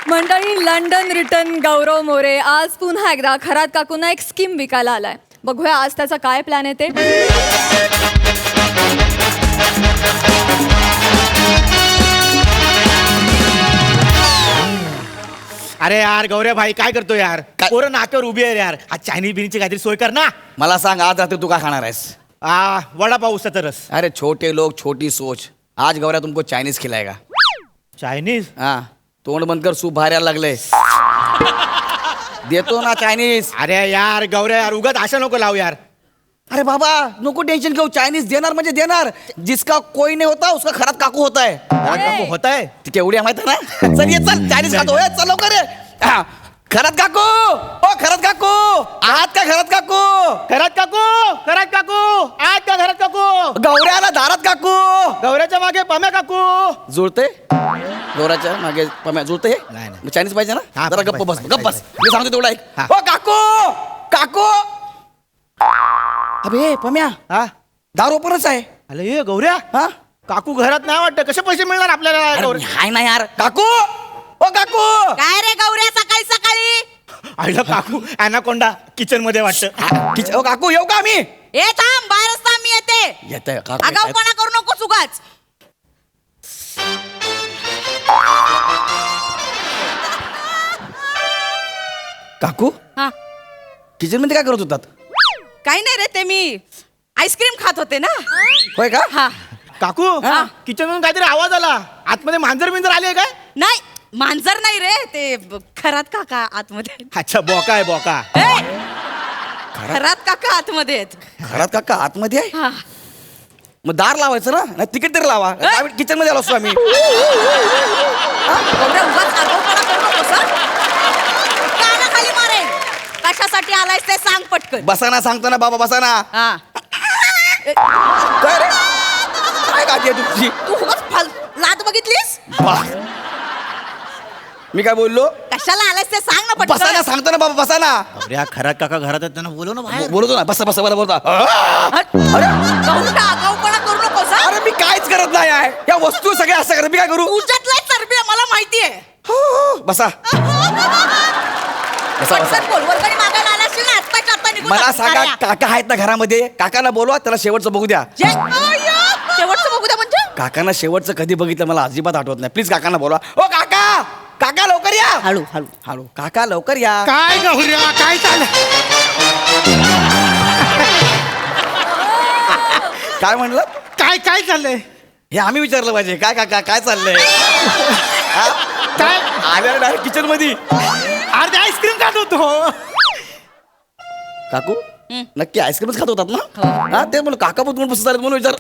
मंडळी, London return गौरव मोरे आज पुन्हा एकदा खरात काकूंना एक स्कीम विकायला आलाय. बघूया आज त्याचा काय प्लॅन आहे ते. अरे यार गौऱ्या भाई काय करतो यार? पोरं नाक्यावर उभी आहे यार. आज चायनीज बिनीची काहीतरी सोय कर ना. मला सांग आज रात्री तू काय खाणार आहेस? वडापाव उसाचा रस. अरे छोटे लोग छोटी सोच. आज गौऱ्या तुमको चायनीज खिलाएगा. चायनीज? हाँ तोंड बंद कर, सूप बाहेर यायला लागले. देतो ना चायनीज. अरे यार गौऱ्या यार उगाच आशा नको लावू यार. अरे बाबा नको टेंशन घेऊ, चायनीज देणार म्हणजे देणार. जिसका कोई नहीं होता उसका खरात काकू होता है. काकू होत आहे. ती तेवढी माहित आहे ना. चल ये चल चायनीज खातो. ए, चल लवकर ये. हा, खरात काकू. ओ खरात काकू आहात का? खरात काकू. घरात काकू, घरात काकू, आज का घरात काकू. गौऱ्याला दारात काकू. गौऱ्याच्या मागे पम्या काकू. जुळते गौऱ्याच्या मागे पम्या जुळते. नाही, नाही. चायनीज पाहिजे ना. हा, जरा गप्प बस पाहिजे, गप्प बस. मी सांगतो तेवढा ऐक. हा. ओ काकू काकू. अबे पम्या हा दार ओपनच आहे. अरे ये गौऱ्या, हा काकू घरात नाही वाटतं. कसे पैसे मिळणार आपल्याला अरे, गौऱ्या? हाय ना यार काकू. ओ काकू. काय रे गौऱ्या सकाळी सकाळी? आईला काकू ॲनाकोंडा किचन मध्ये वाटतं. ओ काकू येऊ का आम्ही? ए थांब, बाहेरच थांब, मी येते. येतंय काकू. आगाऊपणा करू नको उगाच. काकू हा किचन मध्ये काय करत होतात? काही नाही रे, ते मी आईस्क्रीम खात होते ना. होय का? हा काकू हा. किचन मधून काहीतरी आवाज आला. आतमध्ये मांजर बिंजर आले काय? नाही, मांजर नाही रे, ते खरात काका आतमध्ये. अच्छा बोका आहे बोका. ए, खरात काका आतमध्ये आहेत. घरात काका आतमध्ये आहे. हा. मग दार लावायचं ना. नाही तिकीट तरी लावा. किचन मध्ये आलो असतो आम्ही. गौऱ्या उगाच आगाऊपणा करू नकोस हं? कानाखाली मारेन. कशासाठी आलायस ते सांग पटकन. बसाना सांगतो ना बाबा बसाना. हा. काय रे काय गाठी आहे तुमची? तू उगाच लात बघितलीस? मी काय बोललो? कशाला आलायस ते सांग ना बसाना पटकन. सांगतो ना बाबा बसाना. गौऱ्या खरात काका घरात आहेत त्यांना बोलव ना बाहेर. बोलतो ना बसा बसा मला बोलता. हट. गौऱ्या आगाऊपणा करू नकोस हं? अरे मी काहीच करत नाही आहे. या वस्तू सगळ्या असं करत मी काय करू? तुझ्यातलाय चरबी आहे, मला माहितीये. बसा बसा बसा. पटकन बोल, वर्गणी मागायला आलास ना, आत्ताच्या आत्ता निघून मला जा. सांगा कार्या. काका आहेत ना घरामध्ये? काकाला बोलवा, त्याला शेवटचं बघू द्या. शेवटचं बघू द्या म्हणजे? काकांना शेवटचं कधी बघितलं मला अजिबात आठवत नाही. प्लीज काकांना बोलवा. ओ काका काका लवकर या. हळू हळू. हळू काका लवकर या. काय गौऱ्या काय चाललं? काय म्हणलं? काय काय चाललंय? हे आम्ही विचारलं पाहिजे. काय काका काय चाललंय? काय आल्या डायरेक्ट किचन मध्ये. अर्धे आईस्क्रीम खात होतो. काकू नक्की आईस्क्रीमच खात होतात ना? हा ते म्हणून काका पण तुम्हाला बसत म्हणून विचार.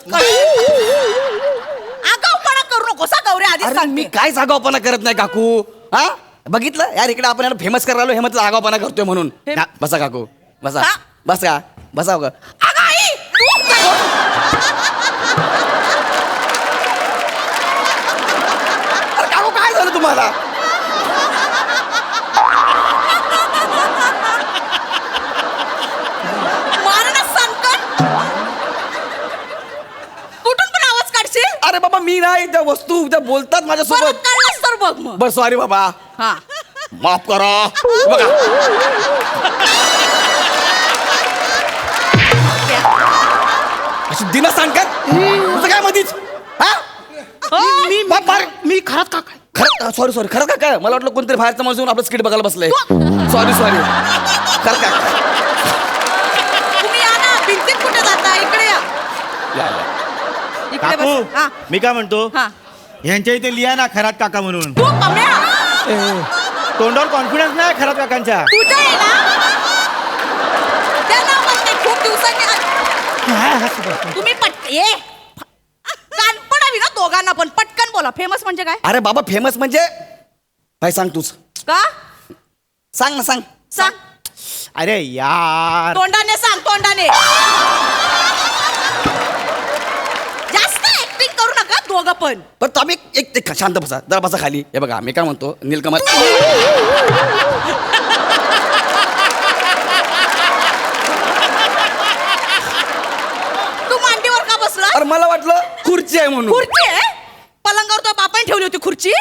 आगाऊपणा करू नकोस हं, गौऱ्या आधीच अरे मी सांगते. काय आगाऊपणा करत नाही काकू. हा बघितलं यार इकडे आपण याला फेमस करायला हे म्हणतात आगाऊपणा करतोय म्हणून. बसा काकू बसा. हा? बसा बसा ग. अगं आई, तू काय? अरे काकू काय झालं तुम्हाला? मार ना संकट. कुठून पण आवाज काढशील? अरे बाबा मी नाही त्या वस्तू त्या बोलतात परत माझ्यासोबत. काढलास तर बघ मग. बर सॉरी बाबा हा. माफ करा. बघा अशी दिना सांगतात तुझं काय मधीच. हा मी खरात काका. खरं सॉरी सॉरी खरं का काय? मला वाटलं कोणतरी बाहेरचा माणूस येऊन आपलं स्किट बघायला बसलंय. सॉरी सॉरी खरं का? तुम्ही या ना, भिंतीत कुठे जाता? इकडे या. या, या. इकडे काकू बस. हा. मी काय म्हणतो, हा. यांच्या इथे लिहा ना खरात काका म्हणून. तू कम्या. तोंडावर कॉन्फिडन्स नाही खरात काकांच्या. तुझं आहे ना? त्या नावाने खूप दिवसांनी तुम्ही कानपण हवी ना दोघांना पण. पटकन बोला, फेमस म्हणजे काय? अरे बाबा फेमस म्हणजे काय सांग तूच. का? सांग ना सांग. सांग. अरे यार तोंडाने सांग, तोंडाने. जास्त ऍक्टिंग करू नका दोघं पण. पण तो आम्ही एक शांत बसा जरा बसा खाली. हे बघा मी काय म्हणतो नीलकमल. तू मांडीवर का बसला? अरे मला वाटलं खुर्ची आहे म्हणून. खुर्ची आहे? पलंगावर तो बापाने ठेवली होती खुर्ची.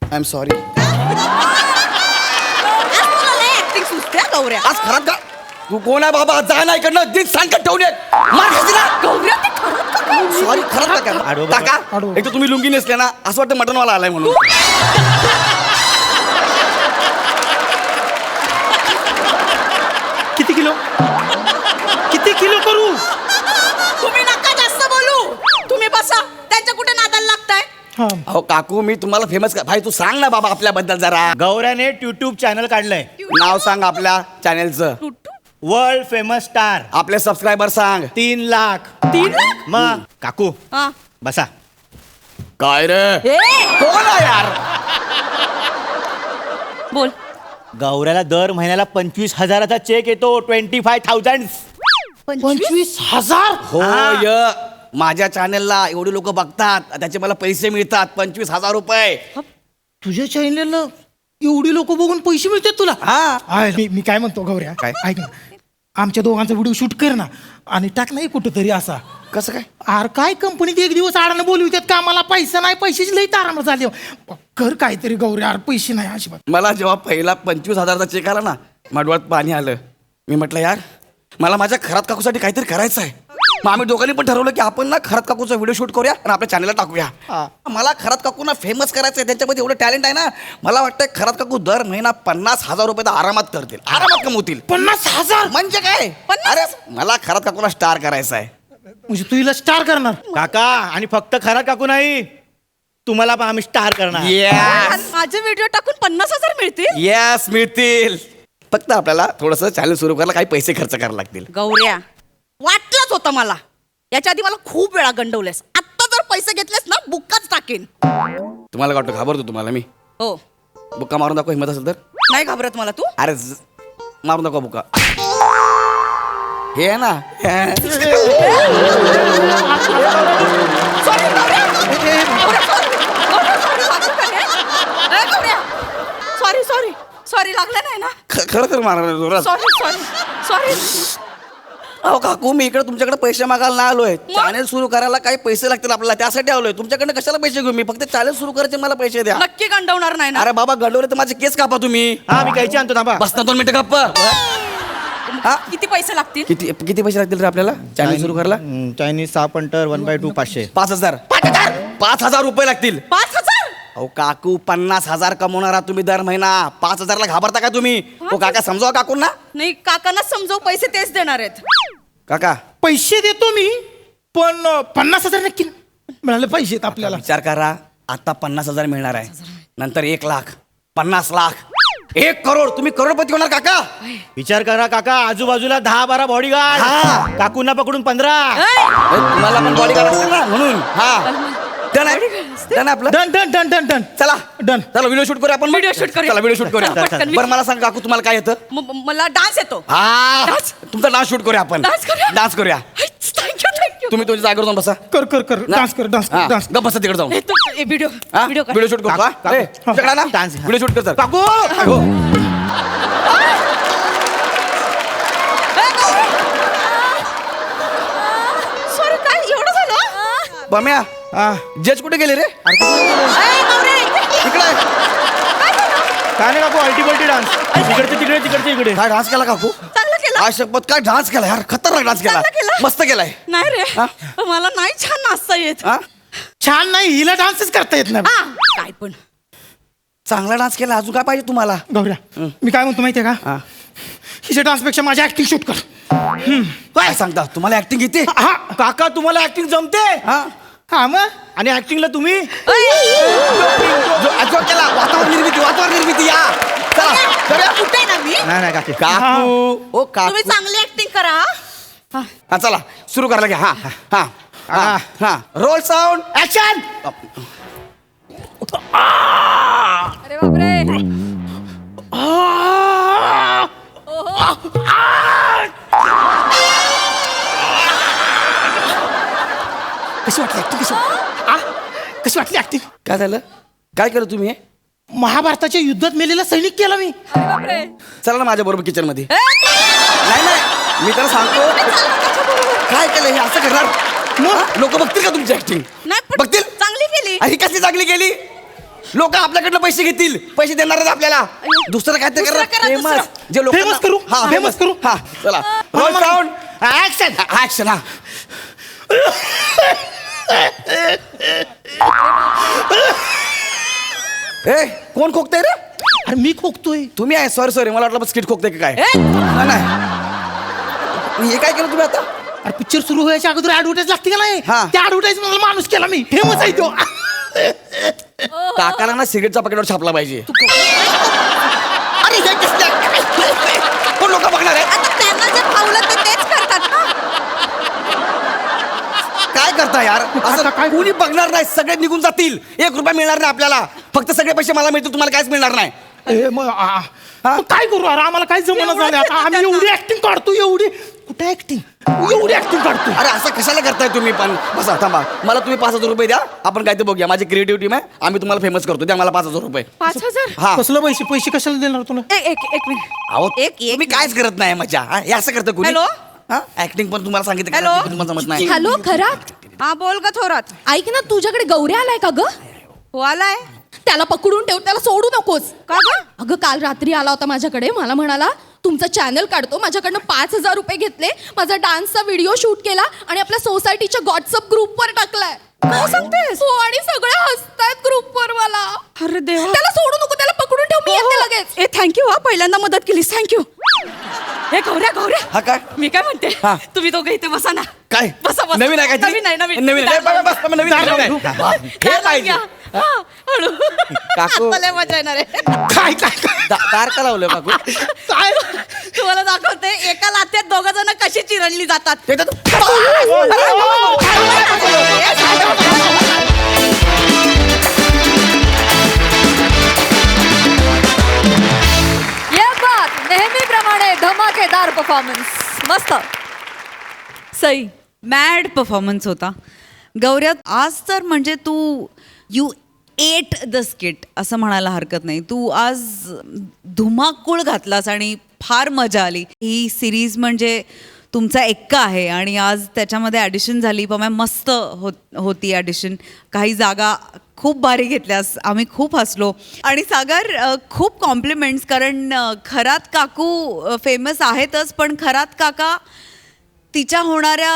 I am sorry. आज तुला लय ऍक्टिंग सुचते हा, गौऱ्या. आज खरात का तू कोण आहे बाबा जा ना इकडनं दिन सांगत ठेवून येत मार खाशी ना गौऱ्या ते खरंच का काय? सॉरी खरात आडवं का बघा. काका एक तर तुम्ही लुंगी नेसले ना असं वाटतं मटनवाला आलाय म्हणून किती किलो करू? तुम्ही नका जास्त बोलू. तुम्ही बसा. त्यांच्या कुठे नादाला लागताय? हा. अहो काकू मी तुम्हाला फेमस भाई तू सांग ना बाबा आपल्याबद्दल जरा गौऱ्याने युट्यूब चॅनल काढलंय नाव सांग आपल्या चॅनेलचं वर्ल्ड फेमस स्टार आपले सबस्क्रायबर सांग 3 लाख 3 लाख? मग काकू हा. बसा. काय रे ए, कोण आहे यार बोल. गौऱ्याला दर महिन्याला 25,000चा चेक येतो 25,000. 25,000? हो य माझ्या चॅनेलला एवढे लोक बघतात त्याचे मला पैसे मिळतात 25,000 रुपये तुझ्या चॅनलला एवढी लोक बघून पैसे मिळतात तुला? हा मी काय म्हणतो गौऱ्या, काय? ऐक ना, आमच्या दोघांचा व्हिडिओ शूट कर ना आणि टाक नाही कुठंतरी असा. कसं काय आर काय कंपनीत एक दिवस आडानं बोलवितात का मला पैसा नाही, पैशाची लई तारांबर झाली. कर काहीतरी गौऱ्या, आर पैसे नाही अजिबात. मला जेव्हा पहिला 25,000चा चेक आला ना माझ्या डोळ्यात पाणी आलं. मी म्हटलं यार मला माझ्या खरात काकूसाठी काहीतरी करायचं आहे. मग आम्ही दोघांनी पण ठरवलं की आपण ना खरात काकूचा व्हिडिओ शूट करूया आणि आपल्या चॅनलला टाकूया. मला खरात काकूंना फेमस करायचं आहे. त्यांच्यामध्ये एवढं टॅलेंट आहे ना. मला वाटतं खरात काकू दर महिना 50,000 रुपये तर आरामात करतील, आरामात कमवतील. 50,000 म्हणजे काय 50,000? अरे मला खरात काकूला स्टार करायचं आहे. म्हणजे तू हिला स्टार करणार? काका आणि फक्त खरा काकू नाही तुम्हाला पण आम्ही स्टार करणार. Yes. आणि माझे व्हिडिओ टाकून 50,000 मिळतील? येस मिळतील. फक्त आपल्याला थोडंसं चॅनल सुरू करायला काही पैसे खर्च करायला लागतील. गौऱ्या वाटलंच होतं मला. याच्या आधी मला खूप वेळा गंडवलेस. आत्ता जर पैसे घेतलेस ना बुक्काच टाकेन. तुम्हाला काय वाटतं घाबरतो तुम्हाला मी? हो. बुक्का मारून दाखव हिंमत असेल तर. नाही घाबरत मला तू. अरे मारून दाखव बुक्का. हे आहे ना सॉरी सॉरी सॉरी लागलं नाही ना. खरं तर मारा जोरात. Sorry sorry sorry. अहो काकू मी इकडे तुमच्याकडे पैसे मागायला नाही आलोय. चॅनल सुरू करायला काही पैसे लागतील आपल्याला त्यासाठी आलोय. तुमच्याकडे कशाला पैसे घेऊ मी? फक्त चॅनल सुरू करायचे मला पैसे द्या. नक्की गंडवणार नाही ना. अरे बाबा गडवले तर माझे केस कापा तुम्ही. हा मी कैची आणतो थांबा. बस ना 2 मिनिटं गप्प. हा? किती पैसे लागतील? किती किती पैसे लागतील रे आपल्याला चॅनल सुरू करायला? Chinese 6 punter 1/2 500. 5,000 5,000 रुपये लागतील. 5,000? अहो काकू 50,000 कमवणारा तुम्ही दर महिना 5,000ला घाबरता का तुम्ही? हो काका समजावा काकूंना. नाही काकांना समजव. पैसे तेच देणार आहेत. काका पैसे देतो मी, पण 50,000 नक्की मिळाले पाहिजेत आपल्याला. विचार करा आता 50,000 मिळणार आहे. नंतर 1 लाख 50 लाख 1 करोड. तुम्ही करोडपती होणार काका. विचार करा काका आजूबाजूला 10-12 बॉडीगार्ड. हा. काकूंना पकडून 15. तुम्हाला पण बॉडीगार्ड असतील ना म्हणून. हा डन आहे डन आहे आपलं. Done done done done done. चला डन. चला व्हिडिओ शूट करूया आपण. Video shoot करूया. चला व्हिडिओ शूट करूया. चला, पटकन. बरं मला सांग काकू तुम्हाला काय येतं? मला डान्स येतो. हा Dance? तुमचा डान्स शूट करूया आपण. Dance करूया? डान्स करूया. Thank you thank you. तुम्ही तुमच्या जागेवर जाऊन बसा. कर कर कर डान्स कर डान्स कर डान्स. गप बसा तिकडे जाऊन. व्हिडिओ हा? व्हिडिओ कर. व्हिडिओ शूट करतो काकू, हा? ए, तुमच्याकडे ना डान्स. व्हिडिओ शूट कर सर. काकू हो. सॉरी काय एवढं झालं? बम्या जज कुठे गेले रे? ए, गौऱ्या, इकडे. इकडे आहे. काय नाही काकू अल्टिमेटली डान्स. तिकडचे तिकडे तिकडचे इकडे. काय डान्स केला काकू? चांगलं केलं. काय शपथ काय डान्स केला यार. खतरनाक डान्स केला. चांगलं केलं. मस्त केलाय. नाही रे हा? मला नाही छान नाचता येत. हा? छान नाही, हिला डान्सच करता येत नाही. हा, काय पण. चांगला डान्स केला. अजून काय पाहिजे तुम्हाला? गौऱ्या मी काय म्हणतो माहितीये का, हा. हिच्या डान्सपेक्षा माझी ऍक्टिंग शूट कर. काय सांगता तुम्हाला ऍक्टिंग येते? हा काका तुम्हाला ऍक्टिंग जमते. हा हा मग आणि ऍक्टिंगला तुम्ही जो केला वातावरण निर्मिती या चला करूया. कुठे ना मी. नाही नाही काकी काकू ओ तुम्ही काकू चांगली ऍक्टिंग करा. हा. हा चला सुरू करायला घ्या. हा हा हा हा रोल साऊंड ऍक्शन. अरे बापरे. कशी वाटली ऍक्टिंग? कशी वाटली ऍक्टिंग? काय झालं? काय केलं तुम्ही हे? महाभारताच्या युद्धात मेलेला सैनिक केला मी. अरे बापरे. चला ना माझ्या बरोबर किचन मध्ये. ए, नाही नाही मी त्याला सांगतो काय केलं हे असं करणार लोक बघतील का तुमची ऍक्टिंग? नाही पण बघतील. चांगली केली. ही कसली चांगली केली? लोक आपल्याकडनं पैसे घेतील, पैसे देणार आहेत आपल्याला. दुसरं काय ते दुसरं करा, फेमस दुसरं. जे लोक Famous करू? हा Famous फेमस करू? हा चला रोल साऊंड ऍक्शन. ऍक्शन हा. ए कोण खोकतंय रे? अरे मी खोकतोय. तुम्ही आहे. सॉरी मला वाटलं स्किट खोकते का काय. नाही हे काय केलं तुम्ही आता? अरे पिक्चर सुरू व्हायच्या अगोदर ऍडव्हर्टाईज लागते का नाही, हा. त्या ऍडव्हर्टाईज मला माणूस केला मी. फेमस आहे तो. काकाला ना सिगरेटचा पॅकेटवर छापला पाहिजे. अरे हे कसलं? कोण लोक बघणार आहे? आता त्यांना जे फावलं ते तेच करतात ना. काय करता यार असं काय? कोणी बघणार नाही. सगळे निघून जातील. 1 रुपया मिळणार नाही आपल्याला. फक्त सगळे पैसे मला मिळतील, तुम्हाला काहीच मिळणार नाही. ए, मग काय करू अरे, आम्हाला काय जमना झालं आता. आम्ही एवढी ऍक्टिंग काढतो, एवढी कुठे ऍक्टिंग, एवढी ऍक्टिंग काढतो. अरे असं कशाला करताय तुम्ही पण. बसा थांबा. मला तुम्ही 5,000 रुपये द्या. आपण काय ते बघूया. माझी क्रिएटिव्ह टीम आहे. आम्ही तुम्हाला फेमस करतो. द्या मला 5,000 रुपये. 5,000. हा कसलं पैसे पैसे कशाला देणार तुला? एक मिनिट. अहो एक तुम्ही कायच करत नाही मजा. हा, हे असं करतं कोणी. हॅलो? हा ऍक्टिंग पण तुम्हाला सांगितलं हॅलो? करायची, पण तुम्हाला जमत नाही. हॅलो खरात हा बोल ग थोरात. ऐक ना, तुझ्याकडे गौऱ्या आलाय का ग? हो आलाय त्याला पकडून ठेव, त्याला सोडू नकोस. का ग? अगं काल रात्री आला होता माझ्याकडे. मला म्हणाला तुमचं चॅनल काढतो. माझ्याकडनं 5,000 रुपये घेतले, माझा डान्सचा व्हिडिओ शूट केला आणि आपल्या सोसायटीच्या व्हॉट्सअप ग्रुपवर टाकलाय. काय सांगतेस? हो, आणि सगळे हसतायत ग्रुपवर मला. अरे देवा. त्याला सोडू नको, त्याला पकडून ठेव. मी येते लगेच. ए थँक्यू हा, पहिल्यांदा मदत केलीस. थँक्यू. हे गौऱ्या हा काय मी काय म्हणते, हा. तुम्ही दोघं इथे बसा ना. काय बसा बसा. नवीन आहे काय नवीन आहे नवीन नवीन आहे. बस, बस, बस, नवीन आहे. काय नवीन आहे. हा, हे पाहिजे. हा, हळू. काकू. आता लय मजा येणार आहे. काय काय काय? दार का लावलं काकू? काय तुम्हाला दाखवते एका लाथेत दोघ जण कशी चिरडली जातात. ते तर- ये बात नेहमीप्रमाणे धमाकेदार परफॉर्मन्स. मस्त. सई. मॅड परफॉर्मन्स होता गौऱ्या आज. तर म्हणजे तू यू एट द स्किट असं म्हणायला हरकत नाही. तू आज धुमाकूळ घातलास आणि फार मजा आली. ही सिरीज म्हणजे तुमचा एक्का आहे आणि आज त्याच्यामध्ये ॲडिशन झाली. पण मस्त होती ॲडिशन. काही जागा खूप भारी घेतल्यास. आम्ही खूप हसलो. आणि सागर खूप कॉम्प्लिमेंट्स. कारण खरात काकू फेमस आहेतच, पण खरात काका तिच्या होणाऱ्या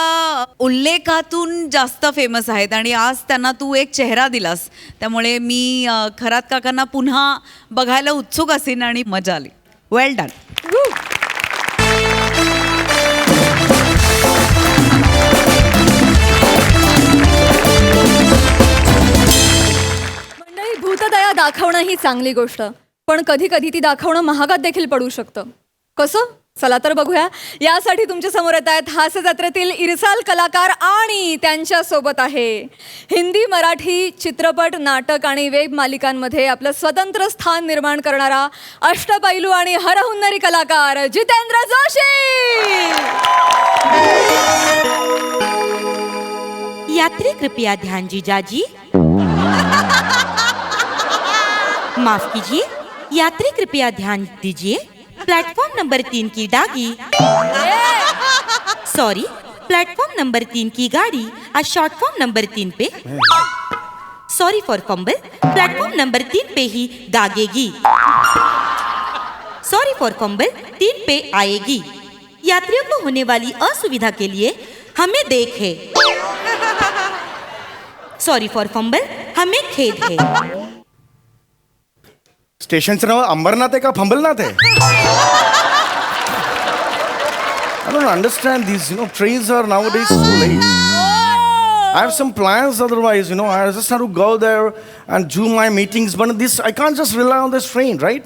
उल्लेखातून जास्त फेमस आहेत आणि आज त्यांना तू एक चेहरा दिलास. त्यामुळे मी खरात काकांना पुन्हा बघायला उत्सुक असेन आणि मजा आली. वेल डन. मंडळी, भूतदया दाखवणं ही चांगली गोष्ट, पण कधी कधी ती दाखवणं महागात देखील पडू शकतं. कसं? चला तर बघूया. यासाठी तुमच्या समोर येत आहेत हास्य जत्रेतील इरसाल कलाकार आणि त्यांच्या सोबत आहे हिंदी, मराठी चित्रपट, नाटक आणि वेब मालिकांमध्ये आपलं स्वतंत्र स्थान निर्माण करणारा अष्टपैलू आणि हरहुन्नरी कलाकार जितेंद्र जोशी. यात्री कृपया ध्यान जीजाजी. माफ कीजिए, यात्री कृपया ध्यान दीजिए. प्लेटफॉर्म नंबर 3 की डागी, सॉरी, प्लेटफॉर्म नंबर 3 की गाड़ी आज शॉर्ट फॉर्म नंबर 3 पे, sorry for fumble, platform number 3 पे ही दागेगी. सॉरी फॉर फंबल 3 पे आएगी. यात्रियों को होने वाली असुविधा के लिए हमें देख है. सॉरी फॉर फंबल, हमें खेद है. स्टेशनचं नाव अंबरनाथ आहे का फंबलनाथ आहे? I don't understand these, trains are nowadays so late. I have some plans otherwise, I just have to go there and do my meetings, but this, I can't just rely on this train, right?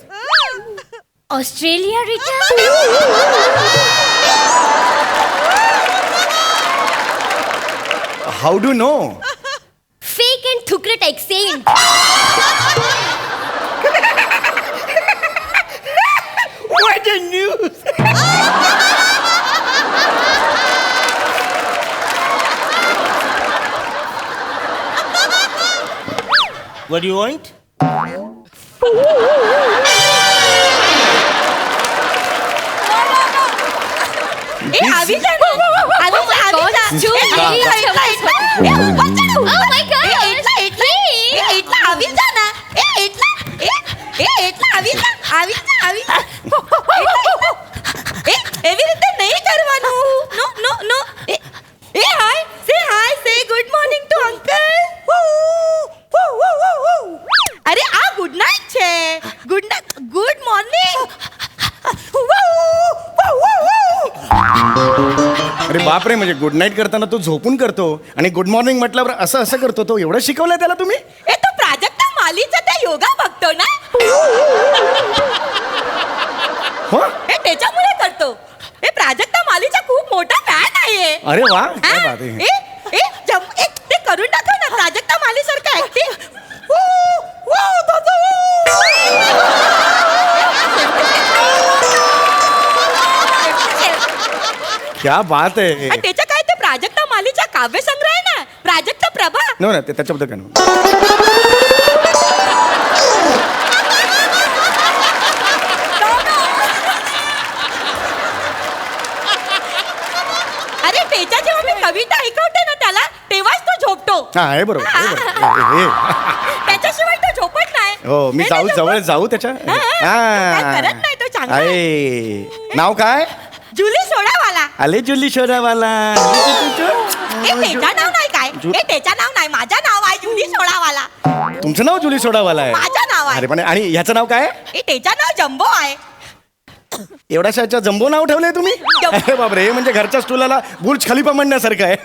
Australia return. How do you know? Fake and thukrat accent. What a news! What do you want? आवी जा ना. आवी जा, आवी जा. Ju, ए, very इथला, इथला, इथला. ए, Oh वाचन. my God. ए, इथला, इथला. ए, इथला, आवी जा ना. ए, એવી રીતે નહીં કરવાનું. નો નો નો. એ હાય સે ગુડ મોર્નિંગ ટુ અંકલ. અરે આ ગુડ નાઇટ છે. Good morning. अरे बापरे, म्हणजे गुड नाईट करताना तो झोपून करतो आणि गुड मॉर्निंग म्हटल्यावर असं असं करतो. तो एवढं शिकवलंय त्याला तुम्ही? ए तो प्राजक्ता मालीचा त्या योगा बघतो ना. हो, हे त्याच्यामुळे करतो. हे प्राजक्ता मालीचा खूप मोठा फॅन आहे. अरे वा, हा? काय बात आहे. ते करून दाखव ना प्राजक्ता माली सारखं ऍक्टिंग. क्या बात आहे. आणि त्याच्या काय ते प्राजक्ता मालीचा काव्यसंग्रह आहे ना, प्राजक्ता प्रभा. नो ना, ते त्याच्याबद्दल काय नाही. अरे त्याच्या जेव्हा मी कविता ऐकवते ना त्याला, तेव्हाच तो झोपतो. हा, आहे बरोबर, आहे बरोबर. हे. त्याच्याशिवाय तो झोपत नाही. हो, मी नाही जाऊ ना जवळ झोपत. जाऊ त्याच्या. हा, काय करत नाही तो चांगला आहे. आहे. नाव काय? जुली सोडावाला. आले जुली शोधावाला. हे त्याचं नाव नाही काय? हे त्याचं नाव नाही, माझं नाव आहे जुली सोडावाला. तुमचं नाव जुली सोडावाला आहे? माझं नाव आहे. अरे पण, आणि ह्याचं नाव काय? हे त्याचं नाव जम्बो आहे. एवढ्याशाच्या जम्बो नाव ठेवलंय तुम्ही? जम्बो. अरे बापरे, हे म्हणजे घरच्या स्टुलाला बुर्ज खलिफा म्हणण्यासारखं आहे.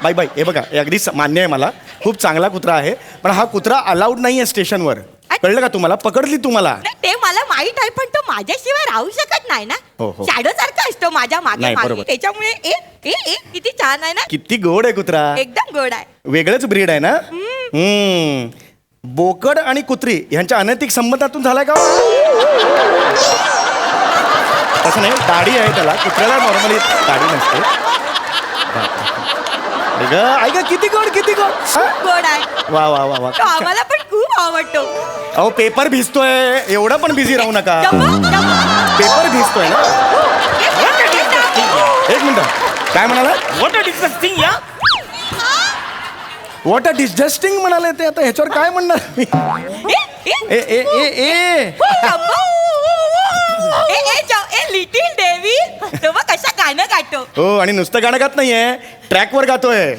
बाई बाई, हे बघा, हे अगदी मान्य आहे मला, खूप चांगला कुत्रा आहे, पण हा कुत्रा अलाउड नाही आहे स्टेशनवर. कळलं का तुम्हाला? पकडली तुम्हाला. नाही, ते मला माहित आहे, पण तो माझ्याशिवाय राहू शकत नाही ना. हो, हो. शॅडो सारखा असतो माझ्या मागे नाही, मागे. बरोबर. त्याच्यामुळे किती छान आहे ना. किती गोड आहे कुत्रा. एकदम गोड आहे. वेगळंच ब्रीड आहे ना. बोकड आणि कुत्री ह्यांच्या अनैतिक संबंधातून झालाय का? तसं नाही, दाढी आहे त्याला. कुत्र्याला नॉर्मली दाढी नसते. ऐका, किती गोड, किती गोड. हा? गोड आहे. वा वा वा वा. तो आम्हाला पण खूप आवडतो. अहो, पेपर भिजतोय, एवढं पण बिझी राहू नका. पेपर भिजतोय ना. एक मिनिट, काय म्हणाला? व्हॉट अ डिस्गस्टिंग या. व्हॉट अ डिस्जस्टिंग म्हणाले ते. आता ह्याच्यावर काय म्हणणार मी? ए ए ए ए लिटिल देवी, तेव्हा कशा गाणं गातो. हो, आणि नुसतं गाणं गात नाहीये, ट्रॅकवर गातोय.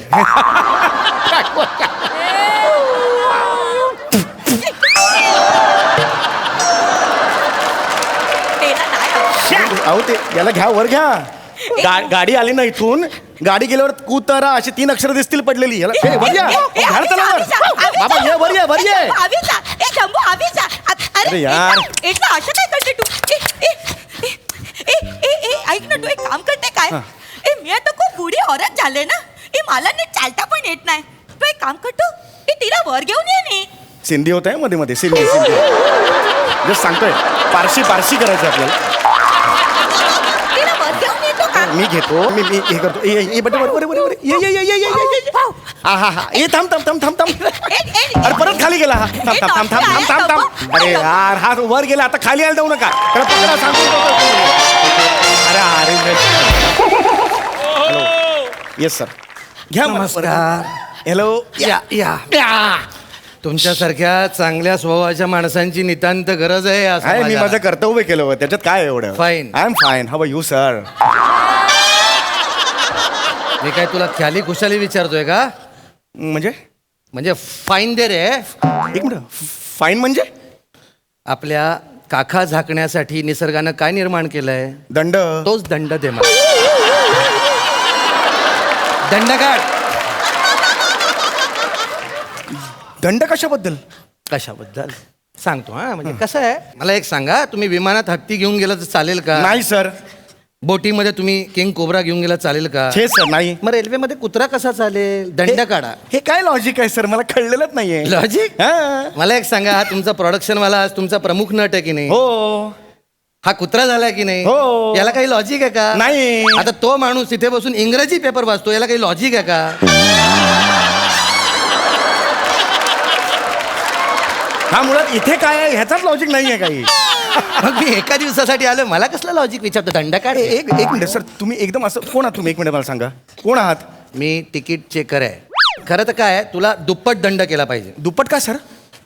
अहो, ते याला घ्या, वर घ्या. गाडी आली ना इथून, गाडी गेल्यावर कुतारा अशी 3 अक्षरं दिसतील पडलेली. याला ए, वर या. झाड चला वर. बाबा, ये वर ये, वर ये. अरे यार. असं काय करते तू? ऐक ना, तू एक काम करते काय? मी आता खूप बुडी औरत झाले ना. मला नीट चालता पण येत नाही. तू एक काम करतो, तिला वर घेऊन ये नी. सिंधी होत आहे मध्ये मध्ये. सिंधी जस्ट सांगतोय, पारशी करायचं आपल्याला. तिला वर घेऊन येतो का? मी घेतो, मी हे करतो. ये बरोबर, ये ये ये ये ये ये. हा हा हा. ए, थांब. अरे परत खाली गेला. हा, थांब. अरे यार, हा वर गेला, आता खाली यायला जाऊ नका. त्याला पकडा, सांगतो. अरे येस सर, घ्या. नमस्कार. हॅलो. या तुमच्यासारख्या चांगल्या स्वभावाच्या माणसांची नितांत गरज आहे असं आहे, मी माझ्या- माझं कर्तव्य केलं होतं, त्याच्यात काय एवढं. Fine. I am fine. How are you sir? मी काय तुला ख्याली खुशाली विचारतोय का? म्हणजे फाईन दे रे. एक मिनिट, फाईन म्हणजे? आपल्या काखा झाकण्यासाठी निसर्गानं काय निर्माण केलंय? दंड. तोच दंड दे मला. दंड काढ. दंड कशाबद्दल? कशाबद्दल सांगतो. हा, म्हणजे कसं आहे, मला एक सांगा, तुम्ही विमानात हत्ती घेऊन गेला तर चालेल का? नाही सर. बोटीमध्ये तुम्ही किंग कोब्रा घेऊन गेला चालेल का? छे सर, नाही. मग रेल्वेमध्ये कुत्रा कसा चालेल? दंड काढा. हे काय लॉजिक आहे सर? मला कळलेलंच नाहीये. लॉजिक? हा. मला एक सांगा, हा तुमचा प्रोडक्शन वाला आज तुमचा प्रमुख नट आहे की नाही? हो. हा कुत्रा झालाय की नाही? हो. याला काही लॉजिक आहे का? नाही. आता तो माणूस तिथे बसून इंग्रजी पेपर वाचतो, याला काही लॉजिक आहे का? हा, मुळात इथे काय आहे ह्याचाच लॉजिक नाहीये काही. मग मी एका दिवसासाठी आलो, मला कसला लॉजिक विचारतो? दंड काढ. एक मिनिट सर, तुम्ही एकदम असं कोण आहात तुम्ही? एक मिनिट मला सांगा, कोण आहात? मी तिकीट चेकर आहे. खरं तर काय आहे, तुला दुप्पट दंड केला पाहिजे. दुप्पट का सर?